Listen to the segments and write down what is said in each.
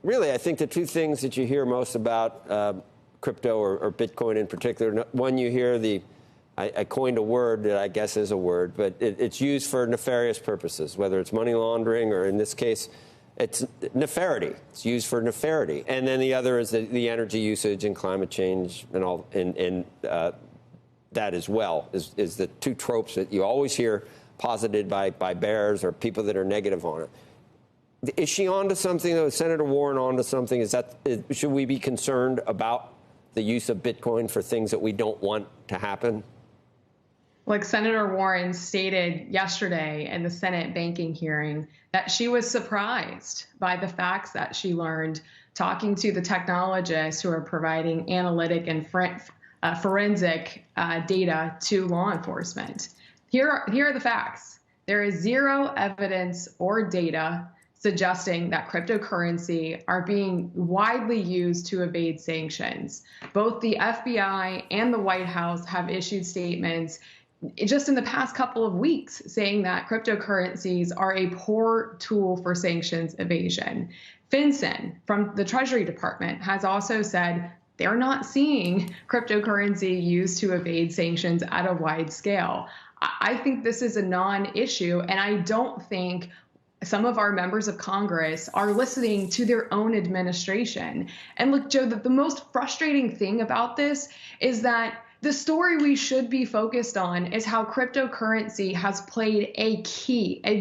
really, I think the two things that you hear most about crypto or Bitcoin in particular, one, you hear I coined a word that I guess is a word, but it's used for nefarious purposes, whether it's money laundering or in this case, it's nefarity. It's used for nefarity. And then the other is the energy usage and climate change and all, and that as well is the two tropes that you always hear posited by bears or people that are negative on it. Is she onto something, though? Is Senator Warren onto something? Should we be concerned about the use of Bitcoin for things that we don't want to happen? Like Senator Warren stated yesterday in the Senate banking hearing that she was surprised by the facts that she learned talking to the technologists who are providing analytic and forensic data to law enforcement. Here are the facts. There is zero evidence or data suggesting that cryptocurrency are being widely used to evade sanctions. Both the FBI and the White House have issued statements just in the past couple of weeks saying that cryptocurrencies are a poor tool for sanctions evasion. FinCEN from the Treasury Department has also said they're not seeing cryptocurrency used to evade sanctions at a wide scale. I think this is a non-issue, and I don't think some of our members of Congress are listening to their own administration. And look, Joe, the most frustrating thing about this is that the story we should be focused on is how cryptocurrency has played a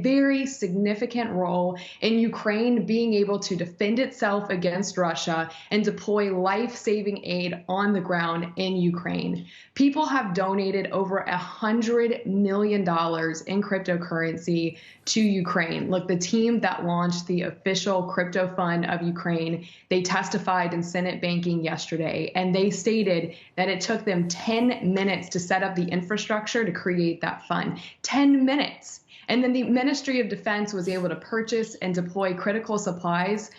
very significant role in Ukraine being able to defend itself against Russia and deploy life-saving aid on the ground in Ukraine. People have donated over $100 million in cryptocurrency to Ukraine. Look, the team that launched the official crypto fund of Ukraine, they testified in Senate banking yesterday, and they stated that it took them 10 minutes to set up the infrastructure to create that fund. 10 minutes. And then the Ministry of Defense was able to purchase and deploy critical supplies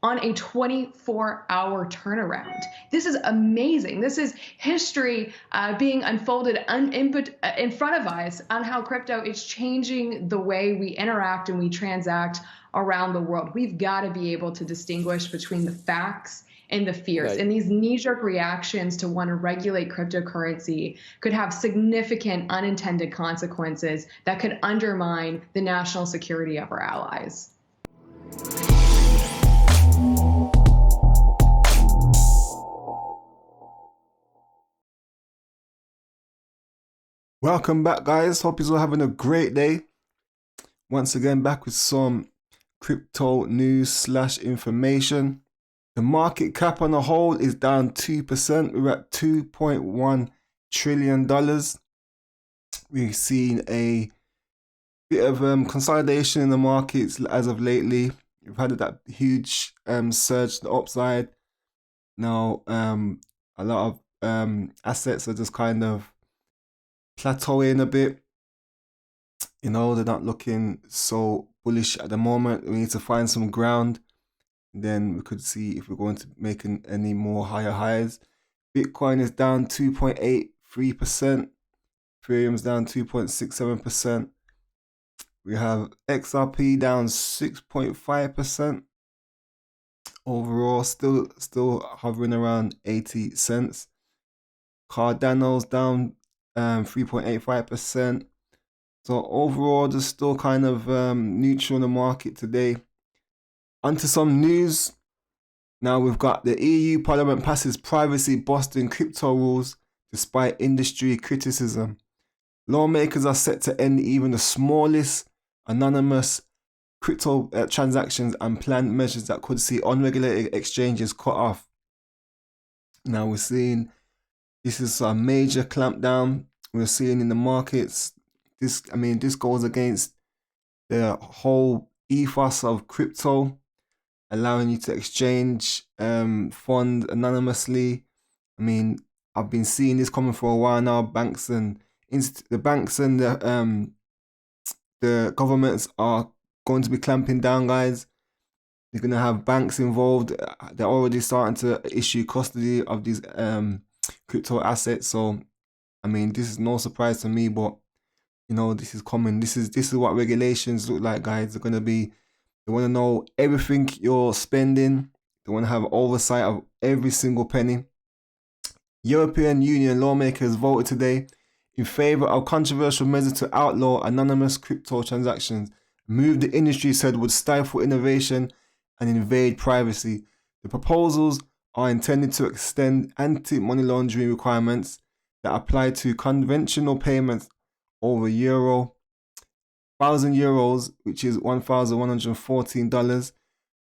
on a 24-hour turnaround. This is amazing. This is history being unfolded in front of us on how crypto is changing the way we interact and we transact around the world. We've got to be able to distinguish between the facts and the fears. Right. And these knee-jerk reactions to want to regulate cryptocurrency could have significant unintended consequences that could undermine the national security of our allies. Welcome back, guys. Hope you're all having a great day. Once again, back with some crypto news / information. The market cap on the whole is down 2%. We're at $2.1 trillion. We've seen a bit of consolidation in the markets as of lately. We've had that huge surge to the upside. Now, a lot of assets are just kind of plateauing a bit. You know, they're not looking so bullish at the moment. We need to find some ground. Then we could see if we're going to make any more higher highs. Bitcoin is down 2.83%. Ethereum's down 2.67%. We have XRP down 6.5%. Overall, still hovering around 80 cents. Cardano's down 3.85%. So overall, just still kind of neutral in the market today. Onto some news. Now we've got the EU Parliament passes privacy busting crypto rules despite industry criticism. Lawmakers are set to end even the smallest anonymous crypto transactions and plan measures that could see unregulated exchanges cut off. Now we're seeing this is a major clampdown we're seeing in the markets. This goes against the whole ethos of crypto, allowing you to exchange funds anonymously. I've been seeing this coming for a while now. Banks and the governments are going to be clamping down, guys. They're going to have banks involved. They're already starting to issue custody of these crypto assets. So, this is no surprise to me, but this is coming. This is what regulations look like, guys. They're going to be They want to know everything you're spending. They want to have oversight of every single penny. European Union lawmakers voted today in favor of controversial measures to outlaw anonymous crypto transactions, a move the industry said would stifle innovation and invade privacy. The proposals are intended to extend anti-money laundering requirements that apply to conventional payments over €1,000, which is $1,114,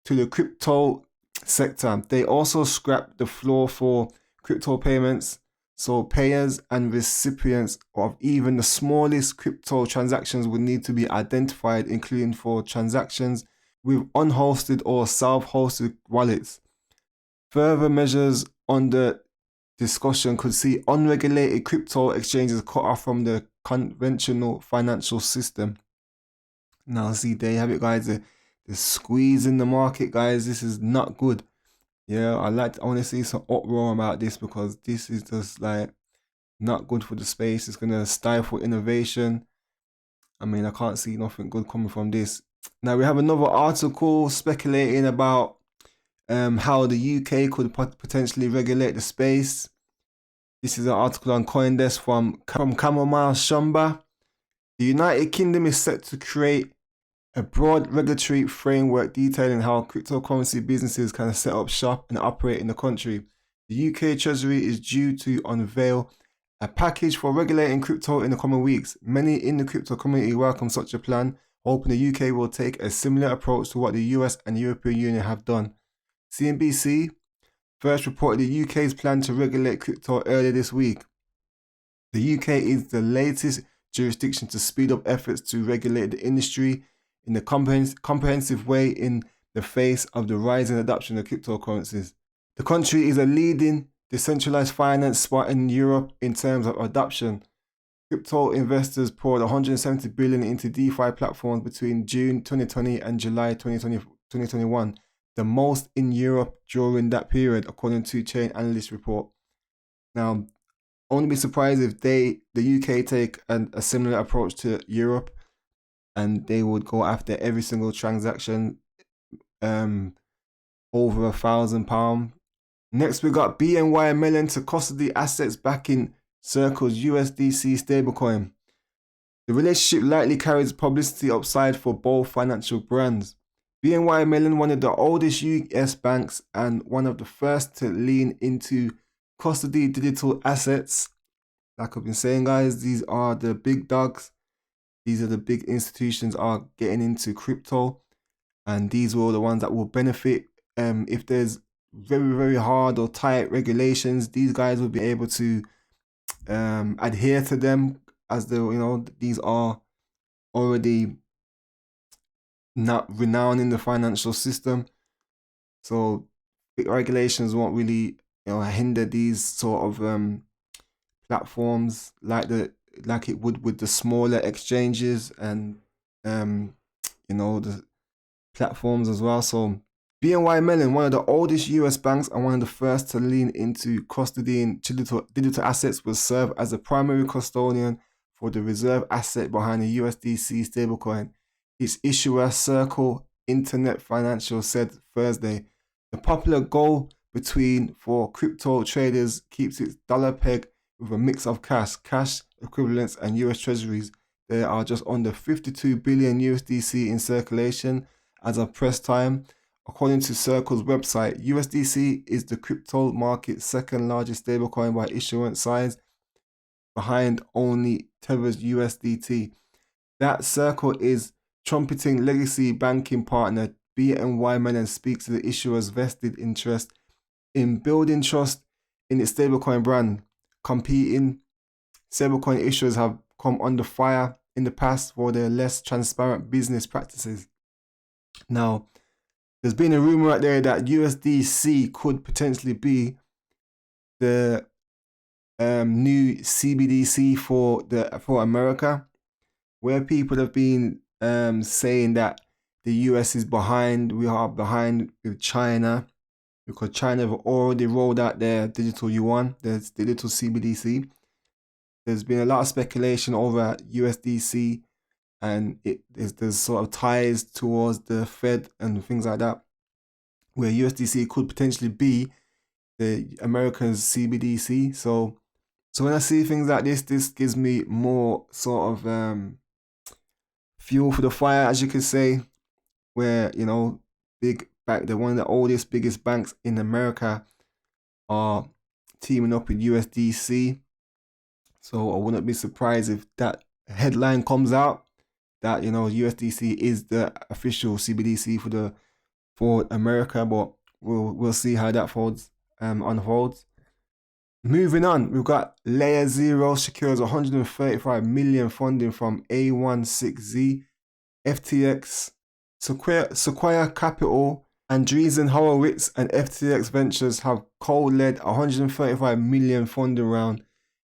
to the crypto sector. They also scrapped the floor for crypto payments, so payers and recipients of even the smallest crypto transactions would need to be identified, including for transactions with unhosted or self-hosted wallets. Further measures under discussion could see unregulated crypto exchanges cut off from the conventional financial system. Now, see, there you have it, guys. The squeeze in the market, guys. This is not good. Yeah, I want to see some uproar about this, because this is just like not good for the space. It's gonna stifle innovation. I mean, I can't see nothing good coming from this. Now we have another article speculating about how the UK could potentially regulate the space. This is an article on CoinDesk from Chamomile Shumba. The United Kingdom is set to create a broad regulatory framework detailing how cryptocurrency businesses can set up shop and operate in the country. The UK Treasury is due to unveil a package for regulating crypto in the coming weeks. Many in the crypto community welcome such a plan, hoping the UK will take a similar approach to what the US and European Union have done. CNBC first reported the UK's plan to regulate crypto earlier this week. The UK is the latest jurisdiction to speed up efforts to regulate the industry in a comprehensive way in the face of the rising adoption of cryptocurrencies. The country is a leading decentralized finance spot in Europe in terms of adoption. Crypto investors poured $170 billion into DeFi platforms between June 2020 and July 2021, the most in Europe during that period, according to Chain Analyst report. Now, I wouldn't be surprised if the UK take a similar approach to Europe, and they would go after every single transaction over £1,000. Next, we got BNY Mellon to custody assets backing Circle's USDC stablecoin. The relationship likely carries publicity upside for both financial brands. BNY Mellon, one of the oldest US banks and one of the first to lean into custody digital assets. Like I've been saying, guys, these are the big dogs. These are the big institutions are getting into crypto, and these were the ones that will benefit. If there's very, very hard or tight regulations, these guys will be able to adhere to them, as these are already not renowned in the financial system. So regulations won't really hinder these sort of platforms like it would with the smaller exchanges and the platforms as well. So BNY Mellon, one of the oldest US banks and one of the first to lean into custodying digital assets, will serve as a primary custodian for the reserve asset behind the USDC stablecoin. Its issuer, Circle Internet Financial, said Thursday. The popular go-between for crypto traders keeps its dollar peg with a mix of cash equivalents, and US treasuries. There are just under 52 billion USDC in circulation as of press time. According to Circle's website, USDC is the crypto market's second largest stablecoin by issuance size, behind only Tether's USDT. That Circle is trumpeting legacy banking partner BNY Mellon speaks to the issuer's vested interest in building trust in its stablecoin brand. Competing stablecoin issuers have come under fire in the past for their less transparent business practices. Now, there's been a rumor out there that USDC could potentially be the new CBDC for America, where people have been saying that the US is behind. We are behind with China, because China have already rolled out their digital yuan, their digital CBDC. There's been a lot of speculation over USDC and there's sort of ties towards the Fed and things like that, where USDC could potentially be the America's CBDC. So when I see things like this gives me more sort of fuel for the fire, as you could say, where, you know, one of the oldest, biggest banks in America are teaming up with USDC. So I wouldn't be surprised if that headline comes out that, you know, USDC is the official CBDC for America, but we'll see how that unfolds. Moving on, we've got Layer Zero secures 135 million funding from A16Z, FTX, Sequoia Capital, Andreessen Horowitz, and FTX Ventures have co-led 135 million funding round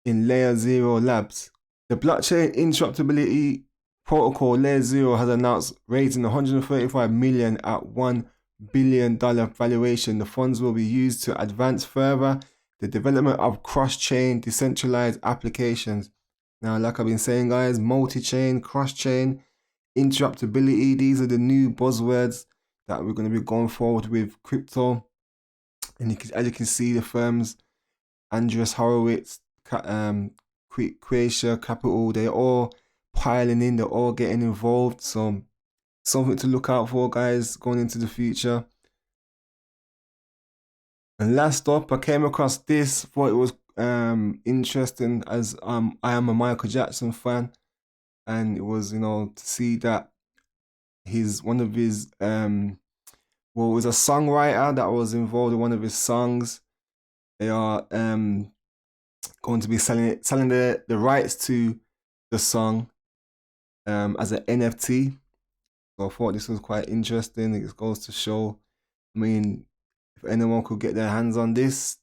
in Layer Zero Labs. The blockchain interruptibility protocol Layer Zero has announced raising 135 million at $1 billion valuation. The funds will be used to advance further the development of cross-chain decentralized applications. Now, like I've been saying, guys, multi-chain, cross-chain, interruptibility, these are the new buzzwords that we're going to be going forward with crypto. And as you can see, the firms, Andreessen Horowitz, Sequoia Capital, they're all piling in, they're all getting involved. So something to look out for, guys, going into the future. And last up, I came across this, thought it was interesting, as I am a Michael Jackson fan, and it was, you know, to see that one of his well, it was a songwriter that was involved in one of his songs. They are going to be selling the rights to the song as an NFT. So I thought this was quite interesting. It goes to show, I mean, if anyone could get their hands on this,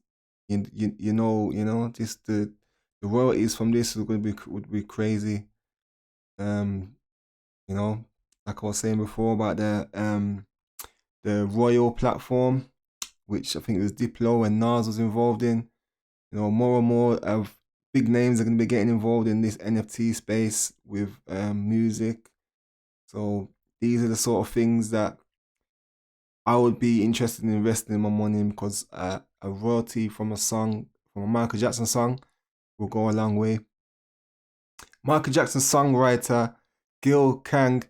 you know, just the royalties from this would be crazy. You know, like I was saying before about the Royal platform, which I think it was Diplo and Nas was involved in. You know, more and more of big names are going to be getting involved in this NFT space with music. So these are the sort of things that I would be interested in investing my money in, because a royalty from a Michael Jackson song will go a long way. Michael Jackson songwriter Gil Kang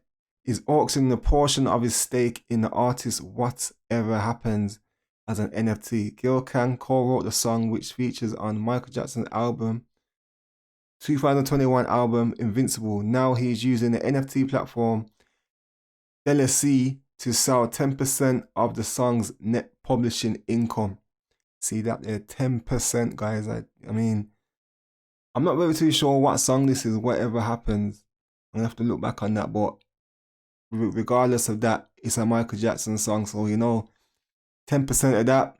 is auctioning a portion of his stake in the artist Whatever Happens as an NFT. Gil Kang co-wrote the song, which features on Michael Jackson's 2021 album Invincible. Now he's using the NFT platform LSE to sell 10% of the song's net publishing income. See that there, 10%, guys. I mean, I'm not very too sure what song this is, Whatever Happens. I'm gonna have to look back on that, but regardless of that, it's a Michael Jackson song, so, you know, 10% of that,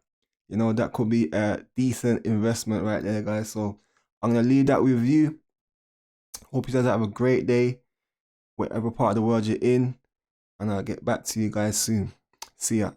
you know, that could be a decent investment right there, guys. So I'm gonna leave that with you. Hope you guys have a great day, whatever part of the world you're in, and I'll get back to you guys soon. See ya.